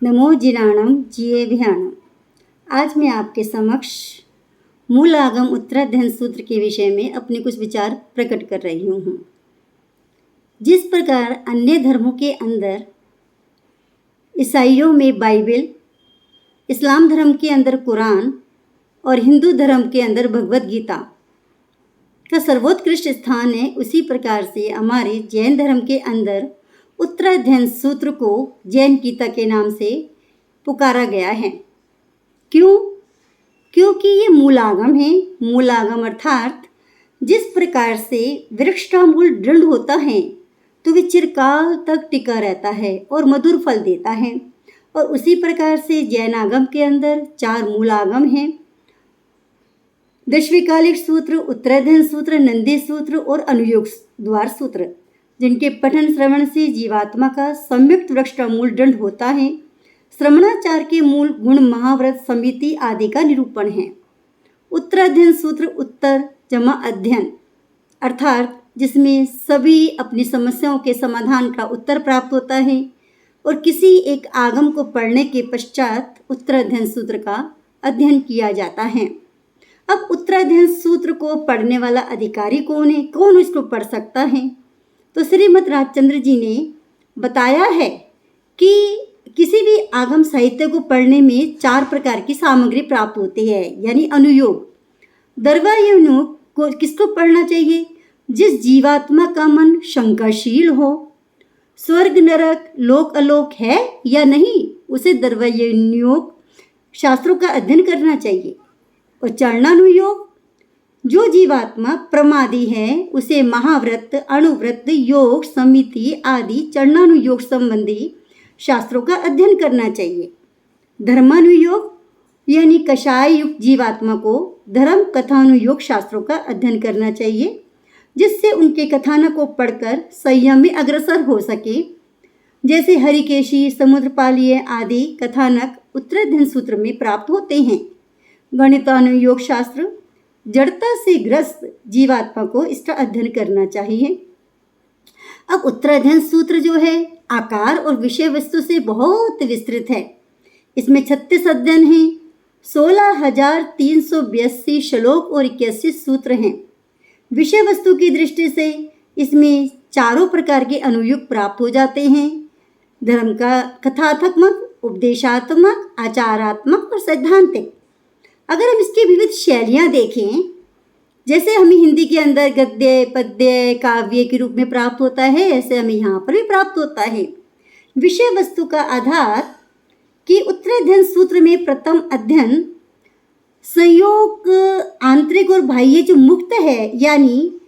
नमो जिनाणम जिये विहाणम। आज मैं आपके समक्ष मूल आगम उत्तराध्ययन सूत्र के विषय में अपने कुछ विचार प्रकट कर रही हूँ। जिस प्रकार अन्य धर्मों के अंदर ईसाइयों में बाइबल, इस्लाम धर्म के अंदर कुरान और हिंदू धर्म के अंदर भगवत गीता का सर्वोत्कृष्ट स्थान है, उसी प्रकार से हमारे जैन धर्म के अंदर उत्तराध्ययन सूत्र को जैन गीता के नाम से पुकारा गया है। क्यों? क्योंकि ये मूलागम है। मूलागम अर्थात जिस प्रकार से वृक्ष का मूल दृढ़ होता है तो वे चिरकाल तक टिका रहता है और मधुर फल देता है, और उसी प्रकार से जैन आगम के अंदर 4 मूलागम हैं: दशविकालिक सूत्र, उत्तराध्ययन सूत्र, नंदी सूत्र और अनुयोग द्वार सूत्र, जिनके पठन श्रवण से जीवात्मा का संयुक्त वृक्ष का मूल दृढ़ होता है। श्रवणाचार के मूल गुण, महाव्रत, समिति आदि का निरूपण है। उत्तराध्ययन सूत्र उत्तर जमा अध्ययन अर्थात जिसमें सभी अपनी समस्याओं के समाधान का उत्तर प्राप्त होता है, और किसी एक आगम को पढ़ने के पश्चात उत्तराध्ययन सूत्र का अध्ययन किया जाता है। अब उत्तराध्ययन सूत्र को पढ़ने वाला अधिकारी कौन है? कौन इसको पढ़ सकता है? तो श्रीमद् राजचंद्र जी ने बताया है कि किसी भी आगम साहित्य को पढ़ने में 4 प्रकार की सामग्री प्राप्त होती है, यानी अनुयोग। दर्वानुयोग को किसको पढ़ना चाहिए? जिस जीवात्मा का मन शंकाशील हो, स्वर्ग नरक लोक अलोक है या नहीं, उसे दर्वानुयोग शास्त्रों का अध्ययन करना चाहिए। और चरणानुयोग, जो जीवात्मा प्रमादी है उसे महाव्रत, अणुव्रत, योग, समिति आदि चरणानुयोग संबंधी शास्त्रों का अध्ययन करना चाहिए। धर्मानुयोग, यानी कषाय युक्त जीवात्मा को धर्म कथानुयोग शास्त्रों का अध्ययन करना चाहिए, जिससे उनके कथानक को पढ़कर संयम में अग्रसर हो सके। जैसे हरिकेशी, समुद्रपालीय आदि कथानक उत्तराध्ययन सूत्र में प्राप्त होते हैं। गणितानुयोग शास्त्र, जड़ता से ग्रस्त जीवात्मा को इसका अध्ययन करना चाहिए। अब उत्तराध्ययन सूत्र जो है आकार और विषय वस्तु से बहुत विस्तृत है। इसमें 36 अध्ययन हैं, 16,382 श्लोक और 81 सूत्र हैं। विषय वस्तु की दृष्टि से इसमें 4 प्रकार के अनुयोग प्राप्त हो जाते हैं: धर्म का कथात्मक, उपदेशात्मक, आचारात्मक और सैद्धांतिक। अगर हम इसकी विविध शैलियाँ देखें, जैसे हमें हिंदी के अंदर गद्य, पद्य, काव्य के रूप में प्राप्त होता है, ऐसे हमें यहाँ पर भी प्राप्त होता है। विषय वस्तु का आधार कि उत्तराध्ययन सूत्र में प्रथम अध्ययन संयोग आंतरिक और बाह्य जो मुक्त है, यानी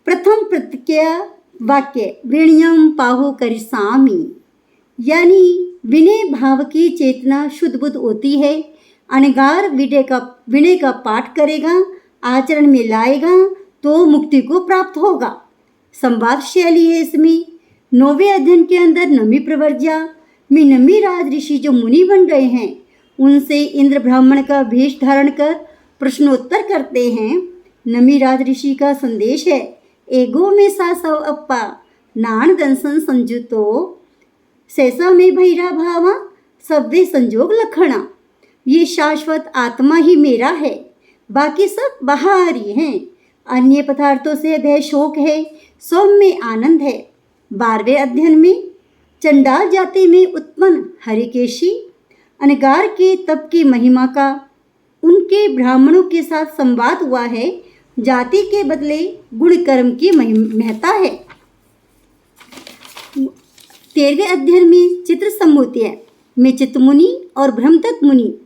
प्रथम प्रतिज्ञा वाक्य विनयम पाहु करिसामी, यानी विनय भाव की चेतना शुद्ध बुद्ध होती है। अनगार विनय का पाठ करेगा, आचरण में लाएगा तो मुक्ति को प्राप्त होगा। संवाद शैली है इसमें। 9वें अध्ययन के अंदर नमी प्रवर्ज्या में नमी राज ऋषि जो मुनि बन गए हैं, उनसे इंद्र ब्राह्मण का वेश धारण कर प्रश्नोत्तर करते हैं। नमी राज ऋषि का संदेश है: एगो में सा सव अप्पा नान दंसन संजुतो सैसा में भैरा भावा सब्वे संजोग लखना। ये शाश्वत आत्मा ही मेरा है, बाकी सब बाहरी हैं। अन्य पदार्थों से भय शोक है, सौम्य आनंद है। 12वें अध्ययन में चंडाल जाति में उत्पन्न हरिकेशी अनगार के तप की महिमा का उनके ब्राह्मणों के साथ संवाद हुआ है। जाति के बदले गुण कर्म की महत्ता है। 13वें अध्ययन में चित्र सम्मोत्य में चित्तमुनि और ब्रह्मदत्त मुनि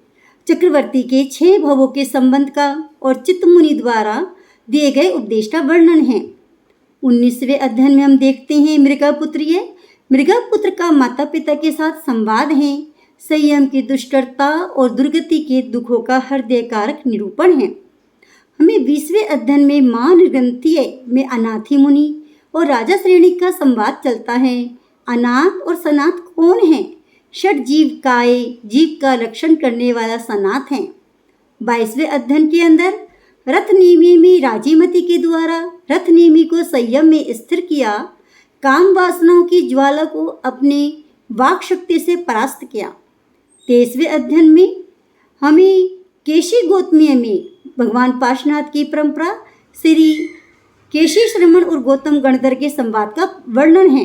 चक्रवर्ती के 6 भवों के संबंध का और चित्तमुनि द्वारा दिए गए उपदेश का वर्णन है। 19वें अध्ययन में हम देखते हैं मृगपुत्रीय। मृगपुत्र का माता पिता के साथ संवाद है। संयम की दुष्टता और दुर्गति के दुखों का हृदयकारक निरूपण है। हमें 20वें अध्ययन में मां निर्गंथीय में अनाथी मुनि और राजा श्रेणी का संवाद चलता है। अनाथ और सनाथ कौन है? षट जीविकाए, जीव का रक्षण करने वाला सनाथ है। 22वें अध्ययन के अंदर रथनेमी में राजीमती के द्वारा रथनेमी को संयम में स्थिर किया, काम वासनाओं की ज्वाला को अपने वाक शक्ति से परास्त किया। 23वें अध्ययन में हमें केशी गौतमीय में भगवान पार्श्वनाथ की परंपरा, श्री केशी श्रमण और गौतम गणधर के संवाद का वर्णन है।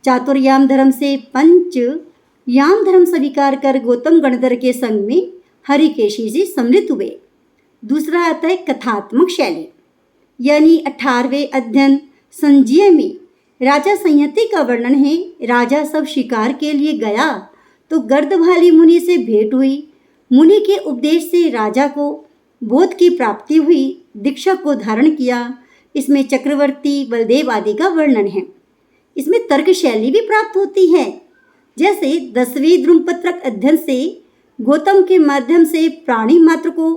चातुर्याम धर्म से पंच याम धर्म स्वीकार कर गौतम गणधर के संग में हरिकेशी जी सम्मिलित हुए। दूसरा आता है कथात्मक शैली, यानी 18वें अध्ययन संजय में राजा संयति का वर्णन है। राजा सब शिकार के लिए गया तो गर्दभाली मुनि से भेंट हुई। मुनि के उपदेश से राजा को बोध की प्राप्ति हुई, दीक्षा को धारण किया। इसमें चक्रवर्ती बलदेव आदि का वर्णन है। इसमें तर्क शैली भी प्राप्त होती है। जैसे 10वें द्रुमपत्रक अध्ययन से गौतम के माध्यम से प्राणी मात्र को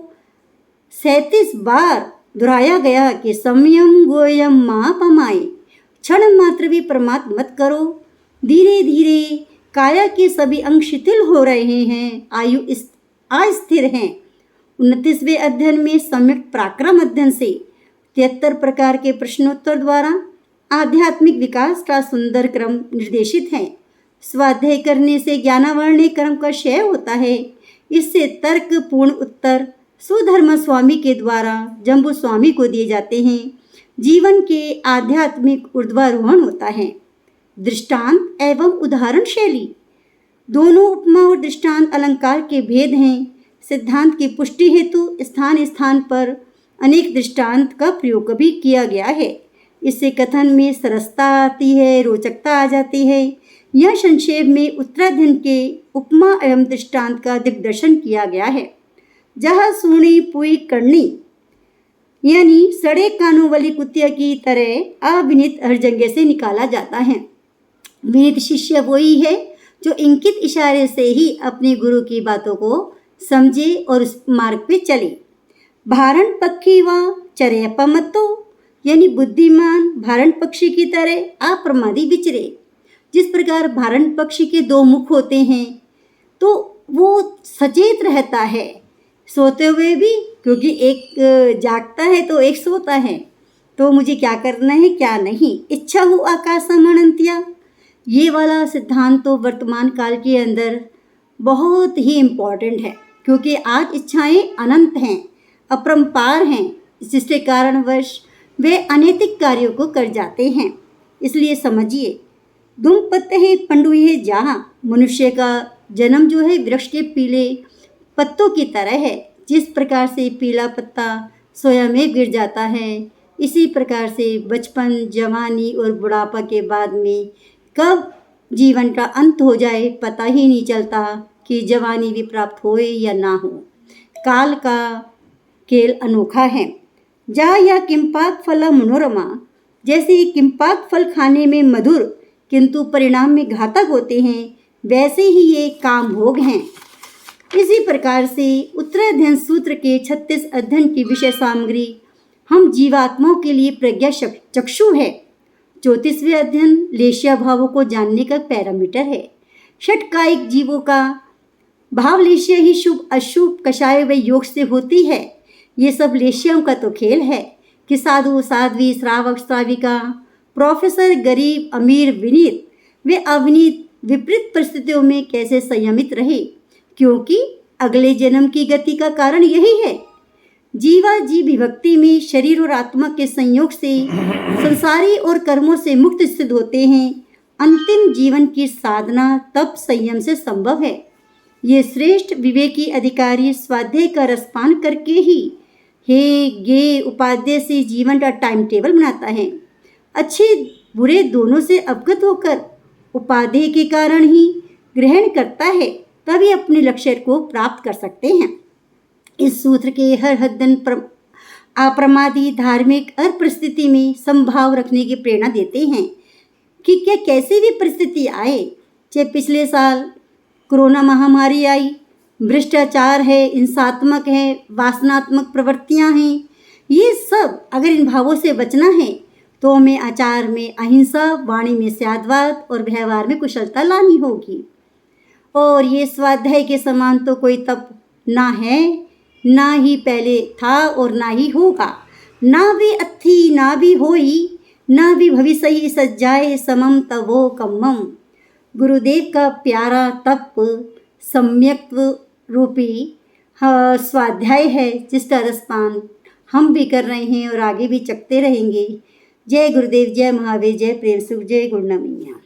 37 बार दोहराया गया कि संयम गोयम मां पमाए, क्षण मात्र भी प्रमाद मत करो। धीरे धीरे काया के सभी अंग शिथिल हो रहे हैं, आयु अस्थिर हैं। 29वें अध्ययन में सम्यक पराक्रम अध्ययन से 73 प्रकार के प्रश्नोत्तर द्वारा आध्यात्मिक विकास का सुंदर क्रम निर्देशित है। स्वाध्याय करने से ज्ञानावर्ण क्रम का क्षय होता है। इससे तर्क पूर्ण उत्तर सुधर्म स्वामी के द्वारा जम्बू स्वामी को दिए जाते हैं। जीवन के आध्यात्मिक ऊर्ध्वारोहण होता है। दृष्टांत एवं उदाहरण शैली, दोनों उपमा और दृष्टांत अलंकार के भेद हैं। सिद्धांत की पुष्टि हेतु स्थान स्थान पर अनेक दृष्टांत का प्रयोग भी किया गया है। इससे कथन में सरसता आती है, रोचकता आ जाती है। यह संक्षेप में उत्तराध्ययन के उपमा एवं दृष्टांत का दिग्दर्शन किया गया है। जहाँ सुनी पुई करनी, यानी सड़े कानों वाली कुतिया की तरह अविनीत हर जगह से निकाला जाता है। विनीत शिष्य वही है जो इंकित इशारे से ही अपने गुरु की बातों को समझे और उस मार्ग पे चले। भारण पक्षी व चरयपमतो, यानी बुद्धिमान भारण पक्षी की तरह अप्रमादी विचरे। जिस प्रकार भारण पक्षी के 2 मुख होते हैं तो वो सचेत रहता है सोते हुए भी, क्योंकि एक जागता है तो एक सोता है। तो मुझे क्या करना है क्या नहीं, इच्छा हो आकाश अनंत्या। ये वाला सिद्धांत तो वर्तमान काल के अंदर बहुत ही इम्पॉर्टेंट है, क्योंकि आज इच्छाएं अनंत हैं, अपरंपार हैं, जिसके कारणवश वे अनैतिक कार्यों को कर जाते हैं। इसलिए समझिए, दुम पत्ते है पंडुई है जहाँ। मनुष्य का जन्म जो है वृक्ष के पीले पत्तों की तरह है। जिस प्रकार से पीला पत्ता स्वयं में गिर जाता है, इसी प्रकार से बचपन, जवानी और बुढ़ापा के बाद में कब जीवन का अंत हो जाए पता ही नहीं चलता कि जवानी भी प्राप्त होए या ना हो। काल का खेल अनोखा है। जा या किम्पाक फल मनोरमा, जैसे किम्पाक फल खाने में मधुर किंतु परिणाम में घातक होते हैं, वैसे ही ये काम भोग हैं। इसी प्रकार से उत्तराध्ययन सूत्र के 36 अध्ययन की विषय सामग्री हम जीवात्माओं के लिए प्रज्ञा चक्षु है। 34वें अध्ययन लेशिया भावों को जानने का पैरामीटर है। षटकायिक जीवों का भाव लेशिया ही शुभ अशुभ कषाय व योग से होती है। ये सब लेशियाओं का तो खेल है कि साधु साध्वी, श्रावक श्राविका, प्रोफेसर गरीब अमीर, विनीत वे अविनीत विपरीत परिस्थितियों में कैसे संयमित रहे, क्योंकि अगले जन्म की गति का कारण यही है। जीवा जी विभक्ति में शरीर और आत्मा के संयोग से संसारी और कर्मों से मुक्त सिद्ध होते हैं। अंतिम जीवन की साधना तप संयम से संभव है। ये श्रेष्ठ विवेकी अधिकारी स्वाध्याय का रसपान करके ही हे गे उपाध्याय से जीवन का टाइम टेबल बनाता है। अच्छे बुरे दोनों से अवगत होकर उपाध्याय के कारण ही ग्रहण करता है, तभी अपने लक्ष्य को प्राप्त कर सकते हैं। इस सूत्र के हर हद्दन अप्रमादी धार्मिक हर परिस्थिति में संभाव रखने की प्रेरणा देते हैं कि क्या कैसी भी परिस्थिति आए, चाहे पिछले साल कोरोना महामारी आई, भ्रष्टाचार है, हिंसात्मक है, वासनात्मक प्रवृत्तियां हैं, ये सब अगर इन भावों से बचना है तो हमें आचार में अहिंसा, वाणी में सद्भाव और व्यवहार में कुशलता लानी होगी। और ये स्वाध्याय के समान तो कोई तप ना है, ना ही पहले था और ना ही होगा। ना भी अथी ना भी होई, ना भी भविष्य ही सज्जाए समम तवो कम्मम। गुरुदेव का प्यारा तप सम्यक्त्व रूपी स्वाध्याय है, जिसका रसपान हम भी कर रहे हैं और आगे भी चखते रहेंगे। जय गुरुदेव, जय महावीर, जय प्रेम सुख, जय गुरु मैया।